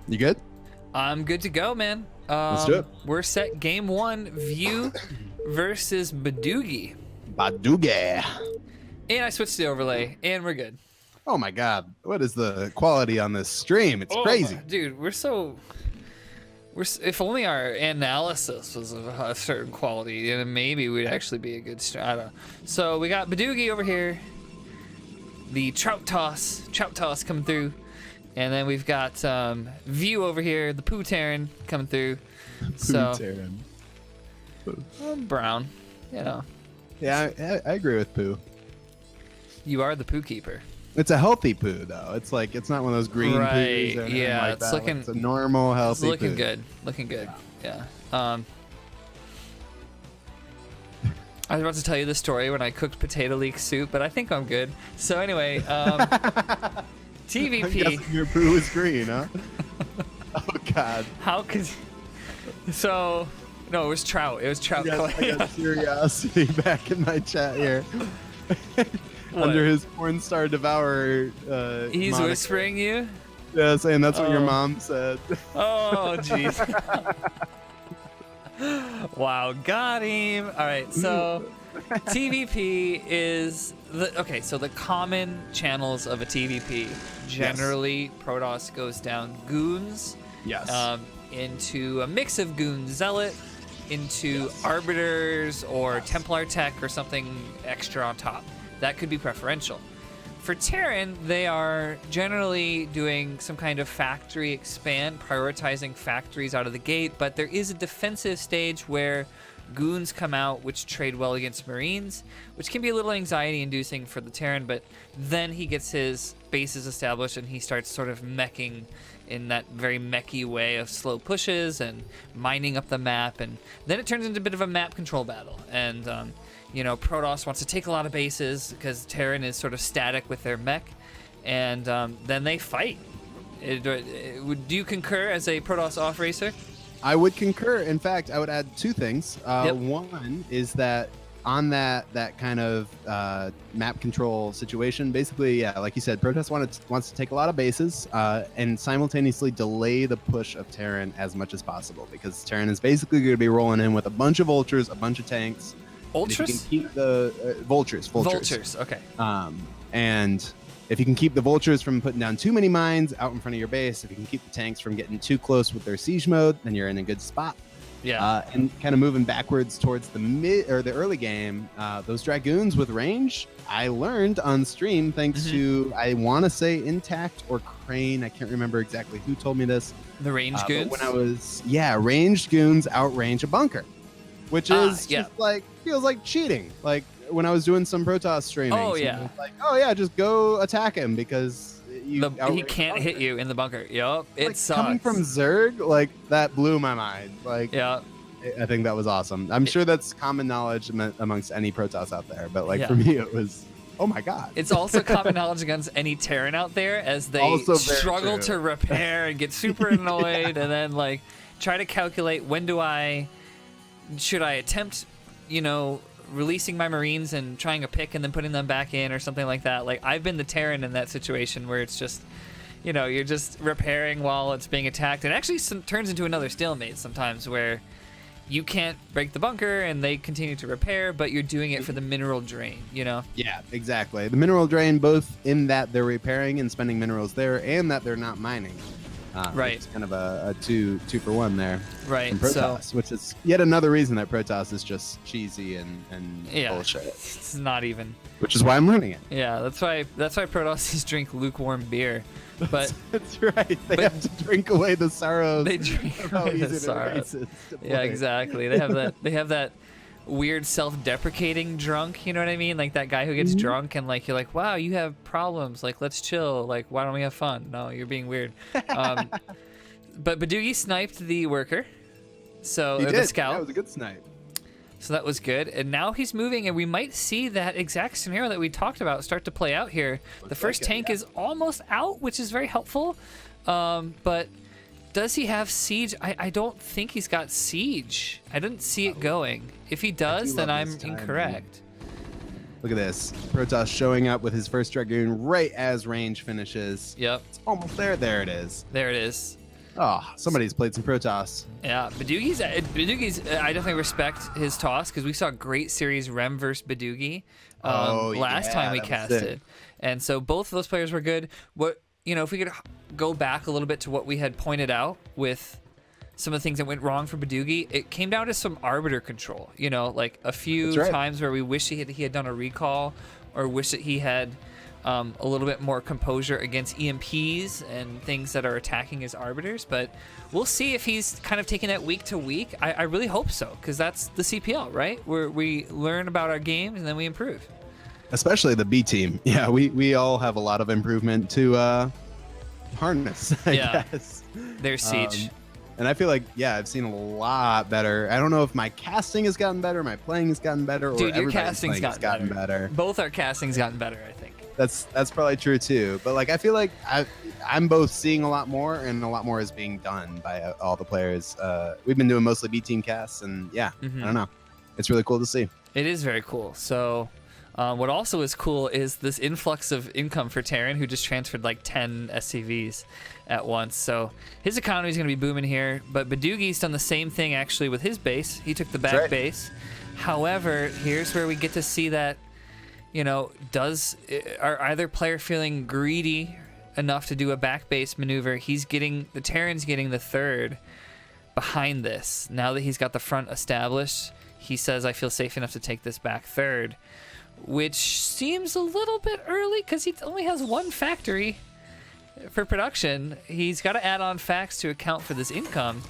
You good? I'm good to go, man. Let's do it. We're set game one, View versus Badugi. Badugi. And I switched the overlay, and we're good. Oh my god, what is the quality on this stream? It's crazy. Dude, if only our analysis was of a certain quality, then maybe we'd actually be a good stream. I don't know. So we got Badugi over here, the trout toss coming through. And then we've got View over here, the Poo Terran coming through. So brown, you know. Yeah, I agree with Poo. You are the Poo Keeper. It's a healthy poo though. It's like it's not one of those green poos or anything like it's that. looking. It's a normal healthy. It's looking poo. good. Looking good. Yeah. I was about to tell you the story when I cooked potato leek soup, but I think I'm good. So anyway, TVP. I'm guessing your poo is green, huh? Oh God. How could? So no, it was trout. It was trout. I got curiosity back in my chat here. Under his porn star devourer. He's moniker. whispering you. Yeah, saying that's what your mom said. Oh jeez. Wow, got him. All right, so TVP is so the common channels of a TVP generally Protoss goes down goons. Yes. Into a mix of goon zealot, into arbiters or Templar tech or something extra on top. That could be preferential. For Terran, they are generally doing some kind of factory expand, prioritizing factories out of the gate, but there is a defensive stage where goons come out, which trade well against Marines, which can be a little anxiety-inducing for the Terran, but then he gets his bases established and he starts sort of meching in that very mechy way of slow pushes and mining up the map, and then it turns into a bit of a map control battle. And Protoss wants to take a lot of bases because Terran is sort of static with their mech, and then they fight. Do you concur as a Protoss off racer? I would concur. In fact, I would add two things. One is that on that kind of map control situation, basically, yeah, like you said, Protoss wants to take a lot of bases and simultaneously delay the push of Terran as much as possible, because Terran is basically going to be rolling in with a bunch of vultures, a bunch of tanks. Ultras? Keep the vultures. Vultures, okay. And if you can keep the vultures from putting down too many mines out in front of your base, if you can keep the tanks from getting too close with their siege mode, then you're in a good spot. Yeah. And kind of moving backwards towards the early game, those dragoons with range, I learned on stream thanks to, I want to say Intact or Crane. I can't remember exactly who told me this. The range goons? When I was, ranged goons outrange a bunker, which is just feels like cheating. Like when I was doing some Protoss streaming. Oh, yeah. Like, just go attack him because he can't hit you in the bunker. Yup, it sucks. Coming from Zerg, like that blew my mind. Like, yeah, I think that was awesome. I'm sure that's common knowledge amongst any Protoss out there, but for me, it was, oh my god. It's also common knowledge against any Terran out there, as they struggle to repair and get super annoyed, and then try to calculate should I attempt, releasing my Marines and trying a pick and then putting them back in or something like that. Like, I've been the Terran in that situation where it's just, you're just repairing while it's being attacked. It actually turns into another stalemate sometimes where you can't break the bunker and they continue to repair, but you're doing it for the mineral drain, Yeah, exactly. The mineral drain, both in that they're repairing and spending minerals there, and that they're not mining. Right. It's kind of a two for one there. Right. From Protoss, which is yet another reason that Protoss is just cheesy and bullshit. It's not even. Which is why I'm learning it. Yeah, that's why Protosses drink lukewarm beer. But that's right. They have to drink away the sorrows. They drink away the sorrows. Yeah, exactly. They have that weird self-deprecating drunk, you know what I mean? Like that guy who gets drunk and you're like, wow, you have problems, let's chill, why don't we have fun? No, you're being weird. But Badugi sniped the worker, the scout. That was a good snipe. So that was good, and now he's moving, and we might see that exact scenario that we talked about start to play out here. The first tank is almost out, which is very helpful, but does he have siege? I don't think he's got siege. I didn't see it going. If he does, then I'm incorrect. Look at this. Protoss showing up with his first Dragoon right as range finishes. Yep. It's almost there. There it is. There it is. Oh, somebody's played some Protoss. Yeah, Badugi's. I definitely respect his toss because we saw a great series Rem versus Badugi last time we casted, and so both of those players were good. What if we could go back a little bit to what we had pointed out with some of the things that went wrong for Badugi, it came down to some arbiter control. Like a few times where we wish he had done a recall, or wish that he had a little bit more composure against EMPs and things that are attacking his arbiters. But we'll see if he's kind of taking that week to week. I really hope so, because that's the CPL, right? Where we learn about our games and then we improve. Especially the B team. Yeah, we all have a lot of improvement to harness, I guess. There's Siege. And I feel like, I've seen a lot better. I don't know if my casting has gotten better, my playing has gotten better, or dude, your everybody's casting's gotten better. Both our casting's gotten better, I think. That's probably true too. But like, I feel like I'm both seeing a lot more, and a lot more is being done by all the players. We've been doing mostly B team casts, and I don't know. It's really cool to see. It is very cool. So what also is cool is this influx of income for Terran, who just transferred like 10 SCVs at once. So his economy is going to be booming here. But Badugi's done the same thing actually with his base. He took the back base. However, here's where we get to see that, are either player feeling greedy enough to do a back base maneuver? The Terran's getting the third behind this. Now that he's got the front established, he says, I feel safe enough to take this back third, which seems a little bit early because he only has one factory for production. He's got to add on facts to account for this income,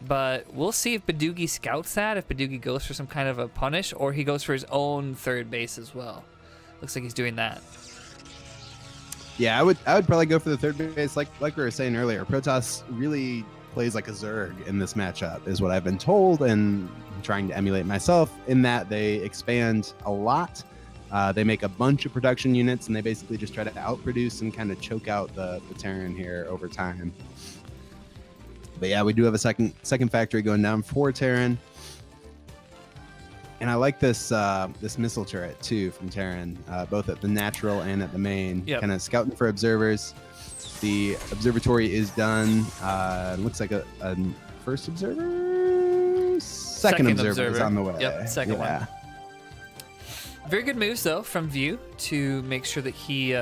but we'll see if Badugi scouts that, if Badugi goes for some kind of a punish, or he goes for his own third base as well. Looks like he's doing that. Yeah, I would probably go for the third base, like we were saying earlier. Protoss really plays like a Zerg in this matchup, is what I've been told, and I'm trying to emulate myself in that they expand a lot. They make a bunch of production units, and they basically just try to outproduce and kind of choke out the Terran here over time. But yeah, we do have a second factory going down for Terran. And I like this this missile turret too from Terran, both at the natural and at the main. Kind of scouting for observers. The observatory is done. Looks like a first observer, second observer is on the way. Yep, second one. Very good moves though from View to make sure that he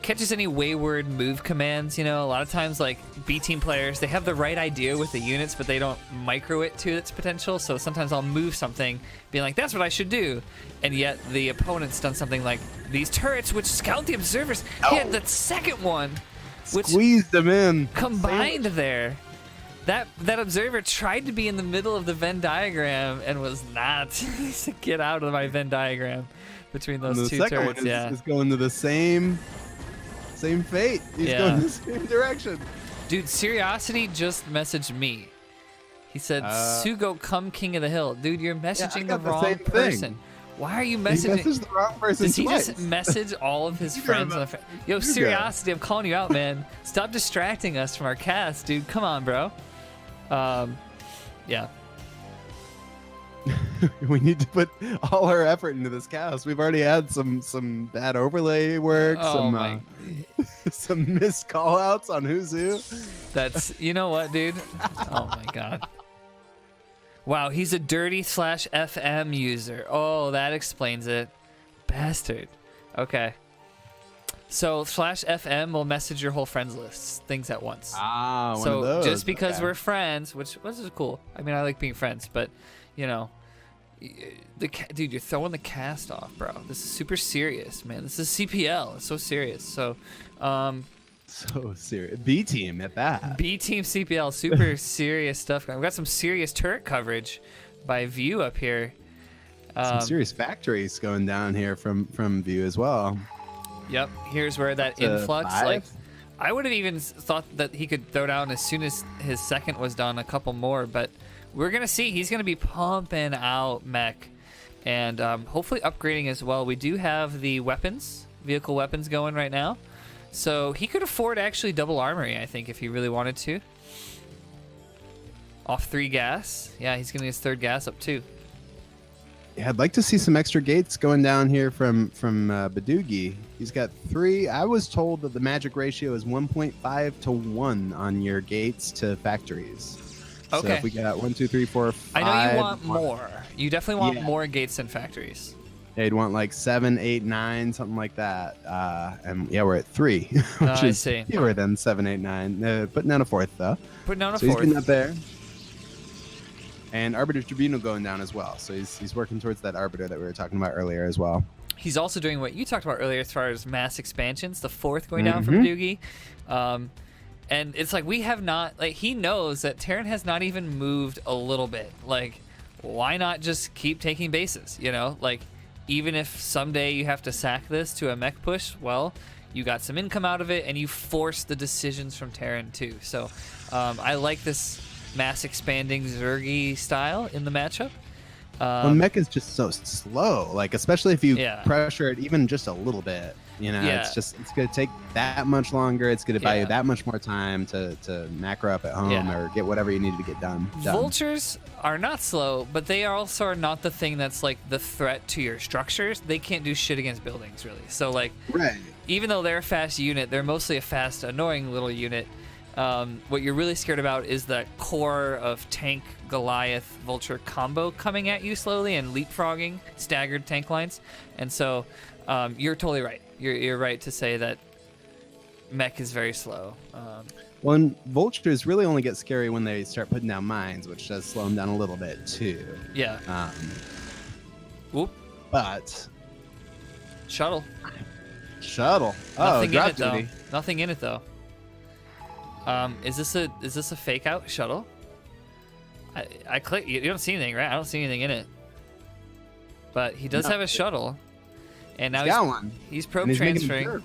catches any wayward move commands. A lot of times, like B team players, they have the right idea with the units, but they don't micro it to its potential. So sometimes I'll move something, being like, that's what I should do. And yet the opponent's done something like these turrets, which scout the observers. He had that second one, which squeezed them in. Combined there. That observer tried to be in the middle of the Venn diagram and was not. He said, get out of my Venn diagram between those two turrets. The second one is going to the same fate. He's going in the same direction. Dude, Curiosity just messaged me. He said, Sugo, come king of the hill. Dude, you're messaging the wrong person. Why are you messaging? He messaged the wrong person Does he twice. Just message all of his friends? Yo, Curiosity, I'm calling you out, man. Stop distracting us from our cast, dude. Come on, bro. Yeah. We need to put all our effort into this cast. We've already had some bad overlay work, some missed call outs on who's who. That's, you know what, dude? Oh my god. Wow, he's a dirty /FM user. Oh, that explains it. Bastard. Okay. So /FM will message your whole friends list, things at once. Ah, one so of those. Just because we're friends, which is cool. I mean, I like being friends, but dude, you're throwing the cast off, bro. This is super serious, man. This is CPL. It's so serious. So, so serious. B team at that. B team CPL, super serious stuff. We've got some serious turret coverage by View up here. Some serious factories going down here from View as well. Yep. Here's where that influx, like, I would have even thought that he could throw down as soon as his second was done a couple more, but we're going to see. He's going to be pumping out mech and hopefully upgrading as well. We do have the vehicle weapons going right now. So he could afford actually double armory, I think, if he really wanted to. Off 3 gas. Yeah, he's getting his 3rd gas up too. Yeah, I'd like to see some extra gates going down here from Badugi. He's got 3. I was told that the magic ratio is 1.5 to 1 on your gates to factories. Okay. So if we got 1, 2, 3, 4, 5. I know you want more. You definitely want more gates than factories. They'd want like 7, 8, 9, something like that. And yeah, we're at 3, which is fewer than 7, 8, 9. Putting down a 4th though. Putting down a 4th. So he's getting up there. And Arbiter's Tribunal going down as well. So he's working towards that Arbiter that we were talking about earlier as well. He's also doing what you talked about earlier as far as mass expansions, the 4th going down for Badugi. And it's like we have not, like, he knows that Terran has not even moved a little bit. Like, why not just keep taking bases, you know? Like, even if someday you have to sack this to a mech push, well, you got some income out of it, and you force the decisions from Terran too. So I like this mass expanding Zergy style in the matchup. Well, mech is just so slow, like especially if you pressure it even just a little bit. You know, it's going to take that much longer. It's going to buy you that much more time to macro up at home or get whatever you need to get done. Vultures are not slow, but they also are not the thing that's like the threat to your structures. They can't do shit against buildings, really. So, like, even though they're a fast unit, they're mostly a fast, annoying little unit. What you're really scared about is that core of tank, Goliath, Vulture combo coming at you slowly and leapfrogging staggered tank lines. And so you're totally right. You're right to say that mech is very slow. Well, and Vultures really only get scary when they start putting down mines, which does slow them down a little bit too. Yeah. Whoop. But shuttle. Nothing in it though. Nothing in it though. Is this a fake out shuttle? I click. You don't see anything, right? I don't see anything in it. But he does have a shuttle, and now he's probe transferring.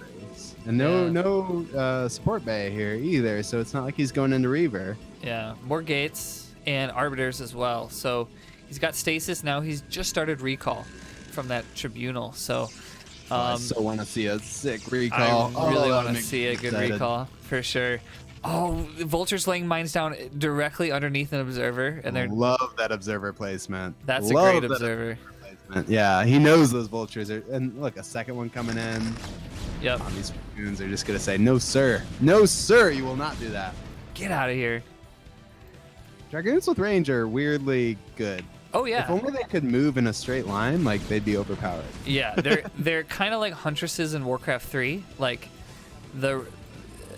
And no support bay here either, so it's not like he's going into Reaver. Yeah, more gates and arbiters as well. So he's got stasis now. He's just started recall from that tribunal. So I so want to see a sick recall. I really want to see a good recall for sure. Oh, Vulture's laying mines down directly underneath an observer, and they're love that observer placement. That's a great observer. Yeah, he knows those Vultures are, and look, a second one coming in. Yep. These goons are just gonna say, "No, sir, no, sir, you will not do that. Get out of here." Dragoons with range are weirdly good. Oh yeah. If only they could move in a straight line, like they'd be overpowered. Yeah, they're kind of like Huntresses in Warcraft 3. Like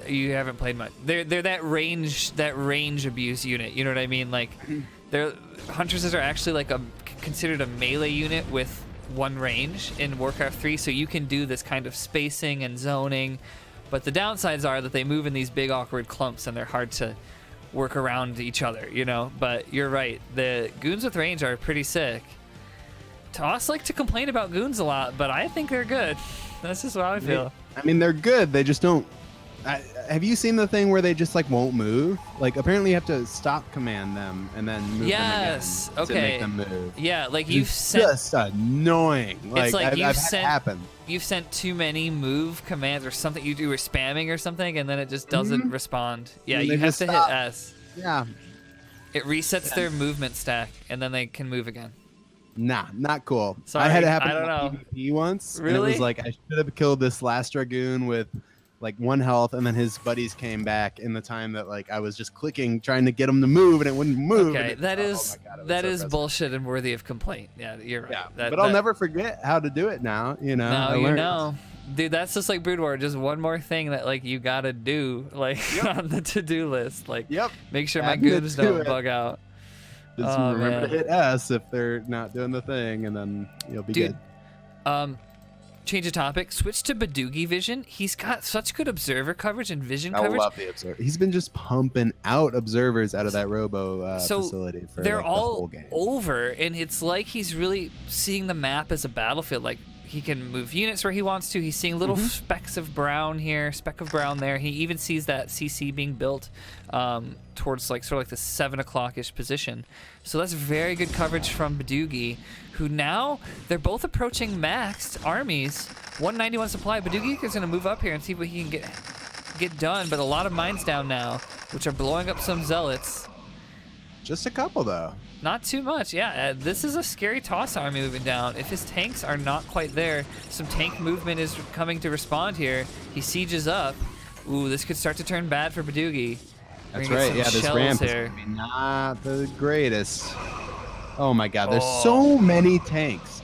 you haven't played much. They're that range abuse unit. You know what I mean? Like, Huntresses are actually like considered a melee unit with one range in Warcraft 3, so you can do this kind of spacing and zoning. But the downsides are that they move in these big awkward clumps, and they're hard to work around each other. You know. But you're right. The goons with range are pretty sick. Toss like to complain about goons a lot, but I think they're good. That's just what I feel. I mean, they're good. They just don't. Have you seen the thing where they just like won't move? Like apparently you have to stop command them and then move them again to make them move. Yeah, like it's just annoying. Like, it's like I've had it happen. You've sent too many move commands or something you do or spamming or something, and then it just doesn't respond. Yeah, you have to hit S. Yeah. It resets their movement stack, and then they can move again. Nah, not cool. Sorry, I had it happen I don't know. PvP once. Really? And it was like I should have killed this last Dragoon with like 1 health, and then his buddies came back in the time that like I was just clicking trying to get him to move, and it wouldn't move. Okay, that is bullshit and worthy of complaint. Yeah, you're right. Yeah, but I'll never forget how to do it now. You know. Now you know. Dude, that's just like Brood War. Just one more thing that like you gotta do, like on the to-do list. Like, make sure my goons don't bug out. Just remember to hit S if they're not doing the thing, and then you'll be good. Change of topic. Switch to Badugi vision. He's got such good observer coverage and vision coverage. I love the observer. He's been just pumping out observers out of that Robo facility for they're like, the all whole game. Over, and it's like he's really seeing the map as a battlefield. Like he can move units where he wants to. He's seeing little specks of brown here, speck of brown there. He even sees that CC being built towards like sort of like the 7 o'clock-ish position. So that's very good coverage from Badugi, who now they're both approaching maxed armies. 191 supply. Badugi is going to move up here and see what he can get done, but a lot of mines down now, which are blowing up some zealots. Just a couple, though. Not too much, yeah. This is a scary toss army moving down. If his tanks are not quite there, some tank movement is coming to respond here. He sieges up. Ooh, this could start to turn bad for Badugi. That's right. Yeah, this ramp is gonna be not the greatest. Oh my God, there's so many tanks.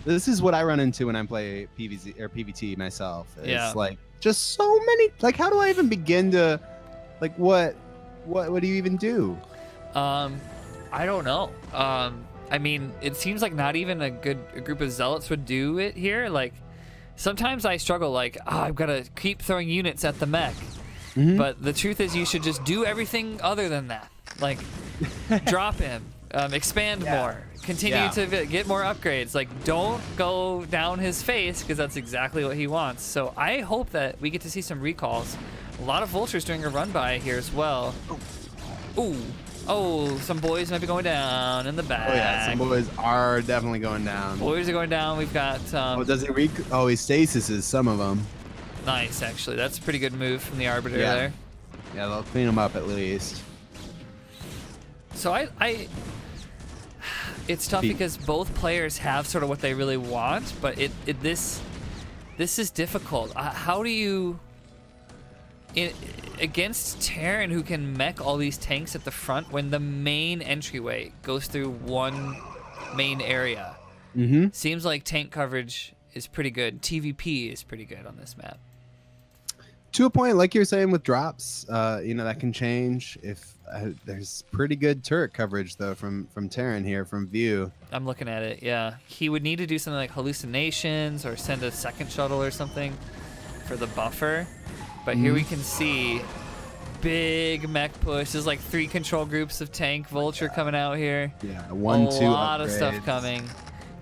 This is what I run into when I play PvZ or PvT myself. It's like just so many. Like, how do I even begin to, like, what do you even do? I don't know. I mean, it seems like not even a group of zealots would do it here. Like, sometimes I struggle, like, I've got to keep throwing units at the mech. But the truth is, you should just do everything other than that. Like, drop him, expand more, continue to get more upgrades. Like, don't go down his face, because that's exactly what he wants. So I hope that we get to see some recalls. A lot of vultures doing a run by here as well. Ooh. Oh, some boys might be going down in the back. Oh yeah, some boys are definitely going down. Boys are going down. We've got. Does he he stasises some of them. Nice, actually. That's a pretty good move from the Arbiter there. Yeah, they'll clean them up at least. So it's tough because both players have sort of what they really want, but this is difficult. How do you? Against Terran, who can mech all these tanks at the front, when the main entryway goes through one main area. Seems like tank coverage is pretty good. TVP is pretty good on this map. To a point, like you're saying with drops, that can change. If there's pretty good turret coverage though from Terran here from view. I'm looking at it. Yeah, he would need to do something like hallucinations or send a second shuttle or something for the buffer. But here we can see big mech push. There's like 3 control groups of tank vulture coming out here. Yeah, a 1-2 lot upgrades. of stuff coming.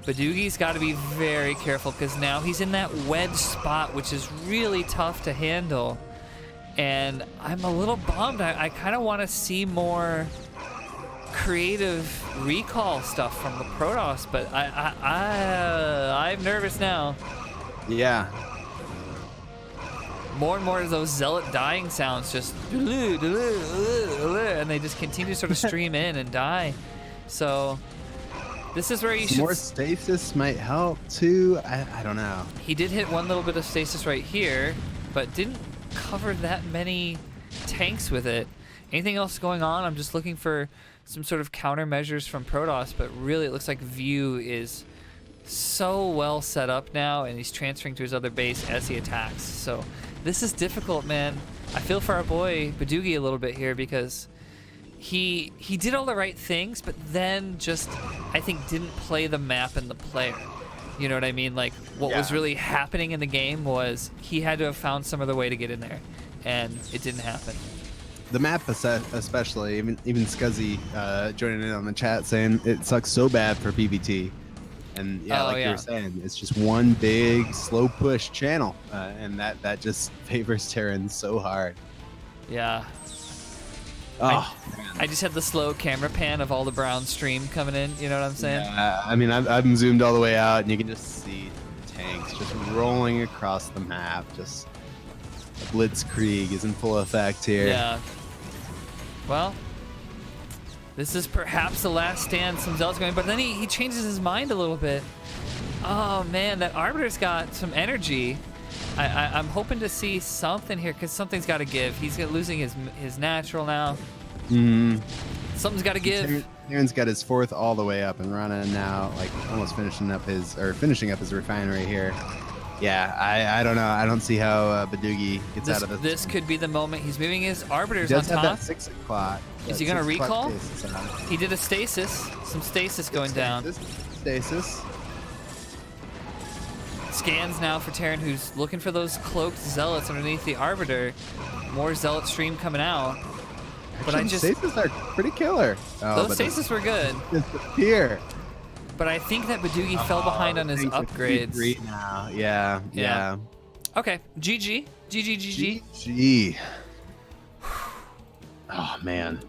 Badugi's got to be very careful because now he's in that wedge spot, which is really tough to handle. And I'm a little bummed. I kind of want to see more creative recall stuff from the Protoss, but I'm nervous now. Yeah. More and more of those zealot dying sounds just and they just continue to sort of stream in and die. So this is where you should. More stasis might help too. I don't know. He did hit one little bit of stasis right here, but didn't cover that many tanks with it. Anything else going on? I'm just looking for some sort of countermeasures from Protoss, but really it looks like View is so well set up now, and he's transferring to his other base as he attacks. So this is difficult, man. I feel for our boy Badugi a little bit here because he did all the right things, but then just, I think, didn't play the map and the player. You know what I mean? Like, what was really happening in the game was he had to have found some other way to get in there, and it didn't happen. The map especially, even Scuzzy joining in on the chat saying it sucks so bad for PvT. And you were saying, it's just one big slow push channel, and that just favors Terran so hard. Yeah. Oh, I just had the slow camera pan of all the brown stream coming in. You know what I'm saying? Yeah, I mean, I've zoomed all the way out, and you can just see tanks just rolling across the map. Just a blitzkrieg is in full effect here. Yeah. Well, this is perhaps the last stand some Zealot's going, but then he changes his mind a little bit. Oh man, that Arbiter's got some energy. I'm hoping to see something here because something's got to give. He's losing his natural now. Something's got to give. Terran's got his 4th all the way up and running now, like almost finishing up his refinery here. Yeah, I don't know. I don't see how Badugi gets out of this. This could be the moment. He's moving his Arbiters he on does top. have that 6 o'clock. Is he going to recall? He did a stasis. Some stasis going down. Stasis. Scans now for Terran, who's looking for those cloaked zealots underneath the Arbiter. More zealot stream coming out. But Actually, stasis are pretty killer. Those stasis were good. Here. But I think that Badugi fell behind on his upgrades. Now. Yeah. Okay, GG. GG. Oh, man.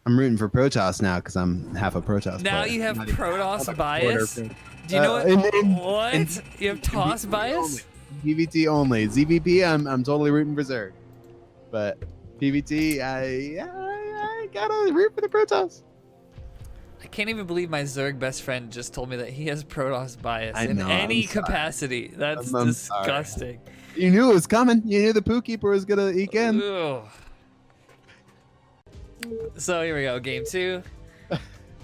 I'm rooting for Protoss now because I'm half a Protoss Now player. you have Protoss bias? Do you know what? You have toss bias? PvT only. ZVP, I'm totally rooting for Zerg. But PvT, I gotta root for the Protoss. I can't even believe my Zerg best friend just told me that he has Protoss bias in know, any I'm sorry. capacity. That's I'm disgusting. You knew it was coming. You knew the Zookeeprr was gonna eke in. Ugh. So here we go, game 2.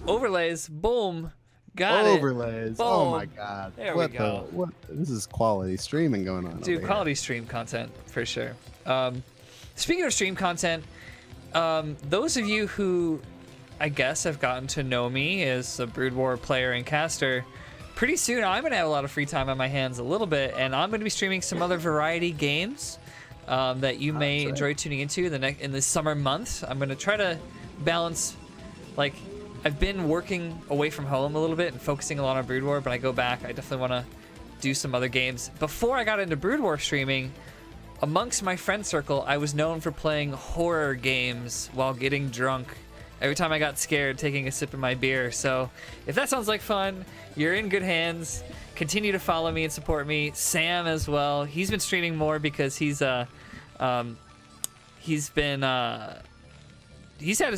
Overlays, boom, got Overlays. it. Oh Boom. my god. There what we go. What? This is quality streaming going on. Dude, over quality stream content for sure. Speaking of stream content, those of you who I guess have gotten to know me as a Brood War player and caster, pretty soon I'm gonna have a lot of free time on my hands a little bit, and I'm gonna be streaming some other variety games that you may enjoy tuning into in the summer months. I'm gonna try to balance, like, I've been working away from home a little bit and focusing a lot on Brood War, but I go back, I definitely want to do some other games. Before I got into Brood War streaming, amongst my friend circle, I was known for playing horror games while getting drunk. Every time I got scared, taking a sip of my beer. So if that sounds like fun, you're in good hands. Continue to follow me and support me. Sam as well. He's been streaming more because he's had his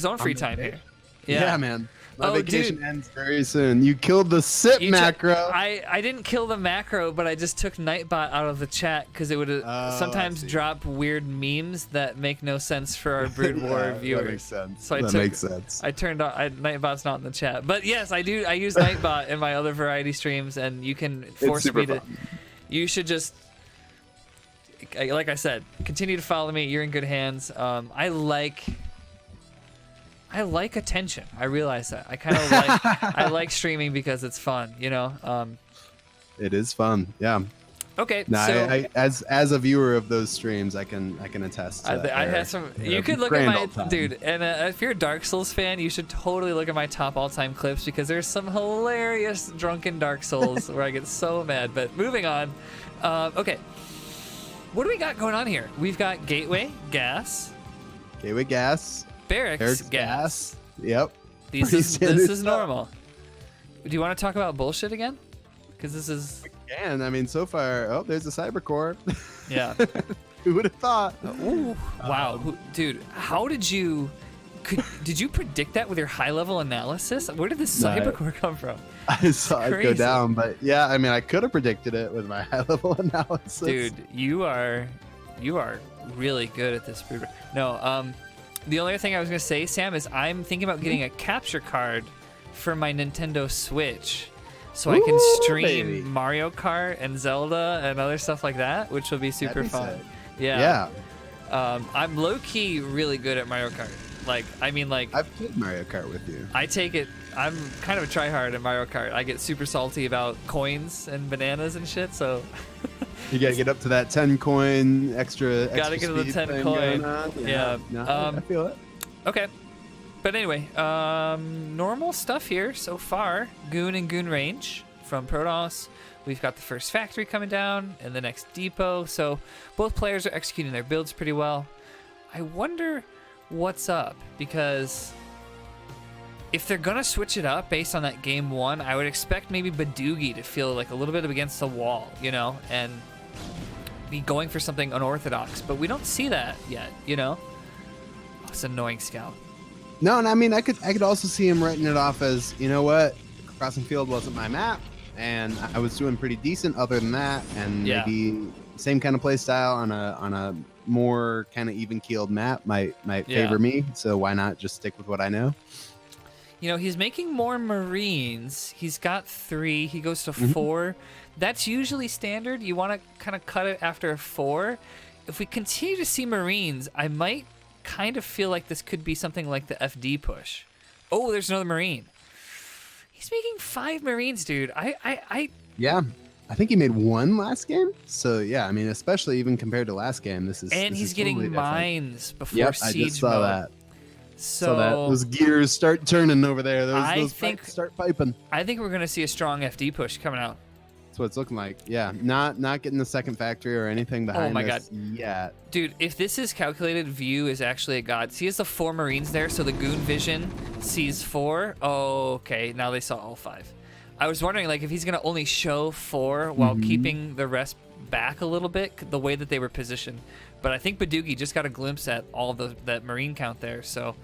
own free time here. Yeah, man. My Oh, vacation dude. ends very soon. You killed the sip macro. I didn't kill the macro, but I just took Nightbot out of the chat because it would sometimes drop weird memes that make no sense for our Brood War viewers. That makes sense. So makes sense. I turned on Nightbot's not in the chat, but yes, I do. I use Nightbot in my other variety streams, and you can force me to. Fun. You should just, like I said, continue to follow me. You're in good hands. I like attention. I realize that. I kind of I like streaming because it's fun, you know. It is fun. Yeah. Okay. No, so as a viewer of those streams, I can attest to that. I had some. You could look at my dude, and if you're a Dark Souls fan, you should totally look at my top all-time clips because there's some hilarious drunken Dark Souls where I get so mad. But moving on. Okay. What do we got going on here? We've got Gateway Gas. Gateway Gas. Barracks gas. Yep. This is normal. Do you want to talk about bullshit again? Because this is. And I mean, so far, there's a cyber core. Yeah. Who would have thought? Ooh, wow, dude, how did you predict that with your high level analysis? Where did this cyber core come from? I saw it go down, but yeah, I mean, I could have predicted it with my high level analysis. Dude, you are really good at this. No, the only thing I was gonna say, Sam, is I'm thinking about getting a capture card for my Nintendo Switch, so I can stream Mario Kart and Zelda and other stuff like that, which will be super fun. Sick. Yeah. I'm low key really good at Mario Kart. I've played Mario Kart with you. I take it. I'm kind of a tryhard at Mario Kart. I get super salty about coins and bananas and shit. So. You gotta get up to that 10 coin extra. Gotta get to the 10 coin. Yeah. No, I feel it. Okay. But anyway, normal stuff here so far. Goon and Goon range from Protoss. We've got the first factory coming down and the next depot. So both players are executing their builds pretty well. I wonder what's up, because if they're gonna switch it up based on that game 1, I would expect maybe Badugi to feel like a little bit against the wall, you know, and be going for something unorthodox. But we don't see that yet, you know. Oh, it's an annoying scout. No, and I mean, I could also see him writing it off as, you know what, Crossing Field wasn't my map, and I was doing pretty decent other than that, and maybe same kind of play style on a more kind of even keeled map might favor me. So why not just stick with what I know? You know, he's making more Marines. He's got 3. He goes to 4. That's usually standard. You want to kind of cut it after 4. If we continue to see Marines, I might kind of feel like this could be something like the FD push. Oh, there's another Marine. He's making 5 Marines, dude. Yeah. I think he made 1 last game. So, yeah, I mean, especially even compared to last game, this is. And he's getting totally mines before siege I just saw mode. that. So that those gears start turning over there. Those pipes start piping. I think we're gonna see a strong FD push coming out. That's what it's looking like. Yeah, not getting the second factory or anything behind us yet. Dude, if this is calculated, View is actually a god. See, he has the 4 Marines there, so the Goon Vision sees 4. Oh, okay, now they saw all 5. I was wondering, like, if he's gonna only show 4 while keeping the rest back a little bit, the way that they were positioned. But I think Badugi just got a glimpse at all that Marine count there, so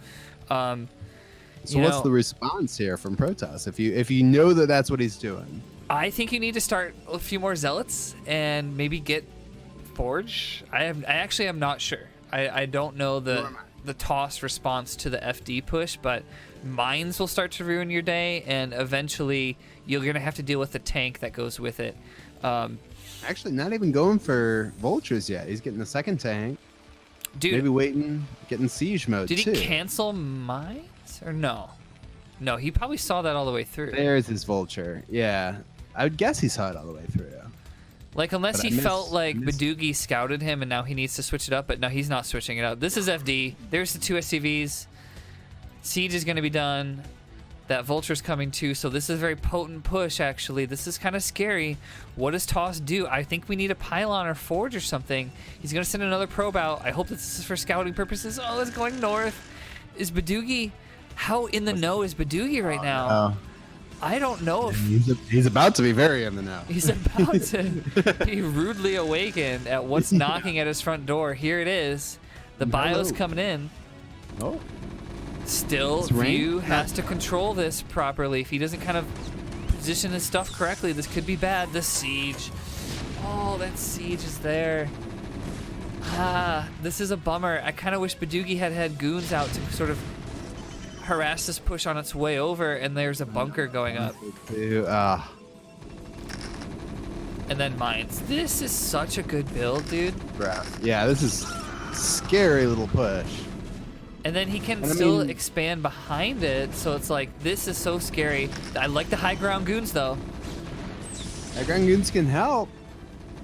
So what's the response here from Protoss? If you know that that's what he's doing, I think you need to start a few more zealots and maybe get Forge. I actually am not sure. I don't know the toss response to the FD push, but mines will start to ruin your day, and eventually you're gonna have to deal with the tank that goes with it. Actually, not even going for vultures yet. He's getting the second tank. Dude, maybe waiting, getting siege mode. Did he cancel mines or no? No, he probably saw that all the way through. There's his vulture. Yeah, I would guess he saw it all the way through. Like, unless he felt like Badugi scouted him and now he needs to switch it up, but no, he's not switching it up. This is FD. There's the 2 SCVs. Siege is going to be done. That vulture's coming too, so this is a very potent push, actually. This is kind of scary. What does Toss do? I think we need a pylon or forge or something. He's going to send another probe out. I hope this is for scouting purposes. Oh, it's going north. Is Badugi... How in the know is Badugi right now? No. I don't know if... He's about to be very in the know. He's about to be rudely awakened at what's knocking at his front door. Here it is. The bio's coming in. Oh. Still, View has to control this properly. If he doesn't kind of position his stuff correctly, this could be bad. The siege. Oh, that siege is there. Ah, this is a bummer. I kind of wish Badugi had goons out to sort of harass this push on its way over, and there's a bunker going up. And then mines. This is such a good build, dude. Yeah, this is scary little push. And then he can still expand behind it, so it's like, this is so scary. I like the high ground goons, though. High ground goons can help.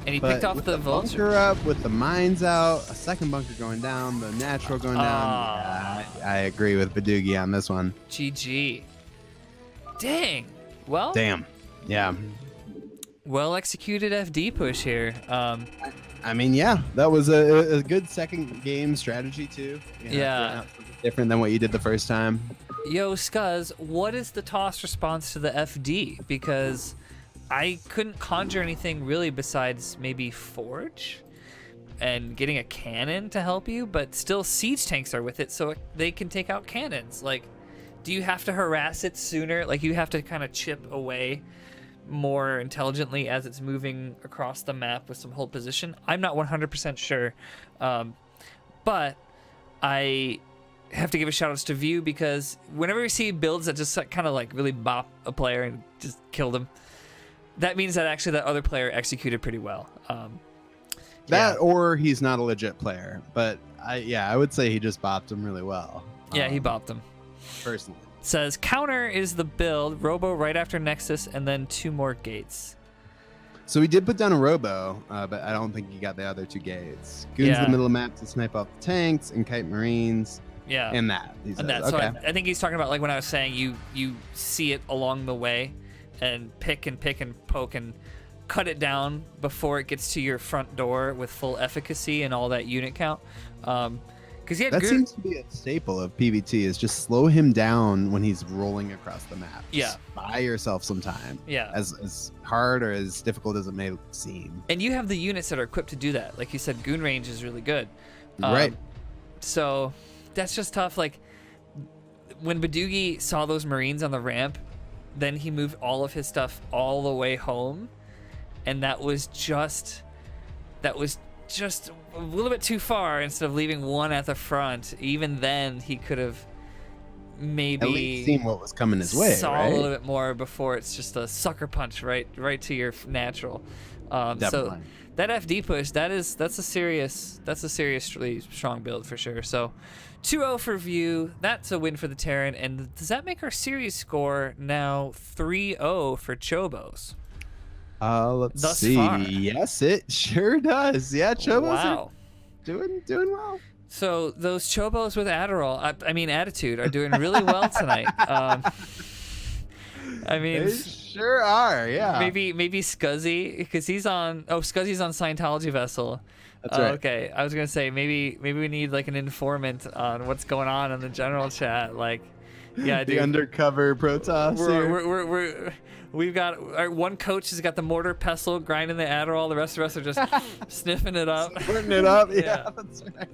And he picked off the vulture. Bunker up, with the mines out, a second bunker going down, the natural going down. Yeah, I agree with Badugi on this one. GG. Dang. Well. Damn. Yeah. Well executed FD push here. I mean, yeah, that was a good second game strategy too. Yeah. Different than what you did the first time. Yo, Scuzz, what is the toss response to the FD? Because I couldn't conjure anything really besides maybe Forge and getting a cannon to help you, but still siege tanks are with it, so they can take out cannons. Like, do you have to harass it sooner? Like, you have to kind of chip away more intelligently as it's moving across the map with some hold position? I'm not 100% sure, but I have to give a shout outs to View, because whenever we see builds that just kind of like really bop a player and just kill them, that means that actually that other player executed pretty well. Or he's not a legit player, but I would say he just bopped him really well. Yeah, he bopped him. Personally. Says counter is the build, Robo right after Nexus, and then 2 more gates. So we did put down a Robo, but I don't think he got the other 2 gates. Goons in the middle of the map to snipe off the tanks and kite marines. Yeah. And that. Okay. So I think he's talking about, like, when I was saying you see it along the way and pick and poke and cut it down before it gets to your front door with full efficacy and all that unit count. Because he had seems to be a staple of PvT, is just slow him down when he's rolling across the map. Yeah. Buy yourself some time. Yeah. As hard or as difficult as it may seem. And you have the units that are equipped to do that. Like you said, goon range is really good. Right. So that's just tough. Like, when Badugi saw those Marines on the ramp, then he moved all of his stuff all the way home. And that was just a little bit too far. Instead of leaving one at the front, even then he could have maybe at least seen what was coming his way, saw a little bit more before it's just a sucker punch right to your natural. So that FD push, that's a seriously strong build for sure. So 2-0 for View. That's a win for the Terran. And does that make our series score now 3-0 for Chobos? Let's see. Far. Yes, it sure does. Yeah, Chobos are doing well. So those Chobos with Adderall, I mean attitude, are doing really well tonight. I mean, they sure are. Yeah. Maybe Scuzzy, because Scuzzy's on Scientology vessel. That's right. Okay, I was gonna say maybe we need like an informant on what's going on in the general chat. Like, yeah, the undercover Protoss. We've got our one coach has got the mortar pestle grinding the Adderall. The rest of us are just sniffing it up. Snorting it up. Yeah, that's right.